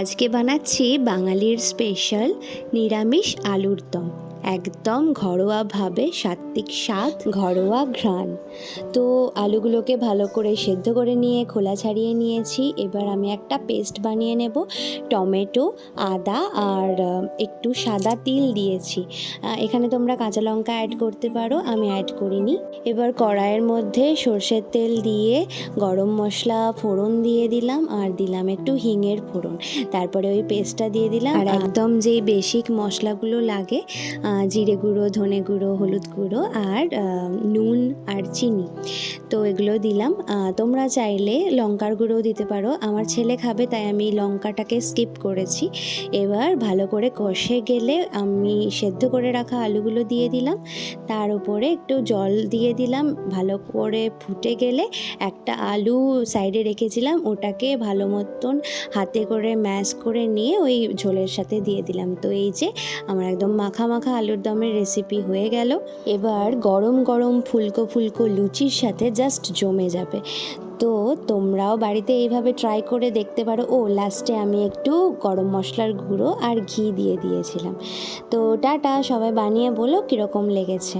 আজকে বানাচ্ছি বাঙালির স্পেশাল নিরামিষ আলুর দম। একদম ঘরোয়াভাবে সাত্ত্বিক স্বাদ, ঘরোয়া ঘ্রাণ। তো আলুগুলোকে ভালো করে সেদ্ধ করে নিয়ে খোলা ছাড়িয়ে নিয়েছি। এবার আমি একটা পেস্ট বানিয়ে নেব। টমেটো, আদা আর একটু সাদা তিল দিয়েছি। এখানে তোমরা কাঁচা লঙ্কা অ্যাড করতে পারো, আমি অ্যাড করিনি। এবার কড়াইয়ের মধ্যে সর্ষের তেল দিয়ে গরম মশলা ফোড়ন দিয়ে দিলাম আর দিলাম একটু হিঙের ফোড়ন। তারপরে ওই পেস্টটা দিয়ে দিলাম আর একদম যেই বেসিক মশলাগুলো লাগে, জিরে গুঁড়ো, ধনে গুঁড়ো, হলুদ গুঁড়ো আর নুন আর চিনি, তো এগুলো দিলাম। তোমরা চাইলে লঙ্কার গুঁড়োও দিতে পারো, আমার ছেলে খাবে তাই আমি লঙ্কাটাকে স্কিপ করেছি। এবার ভালো করে কষে গেলে আমি সেদ্ধ করে রাখা আলুগুলো দিয়ে দিলাম, তার উপরে একটু জল দিয়ে দিলাম। ভালো করে ফুটে গেলে একটা আলু সাইডে রেখেছিলাম, ওটাকে ভালো মতন হাতে করে ম্যাশ করে নিয়ে ওই ঝোলের সাথে দিয়ে দিলাম। তো এই যে আমার একদম মাখা মাখা আলুর দমের রেসিপি হয়ে গেল। এবার গরম গরম ফুলকো ফুলকো লুচির সাথে জাস্ট জমে যাবে। তো তোমরাও বাড়িতে এইভাবে ট্রাই করে দেখতে পারো। লাস্টে আমি একটু গরম মশলার গুঁড়ো আর ঘি দিয়ে দিয়েছিলাম। তো টাটা, সবাই বানিয়ে বলো কীরকম লেগেছে।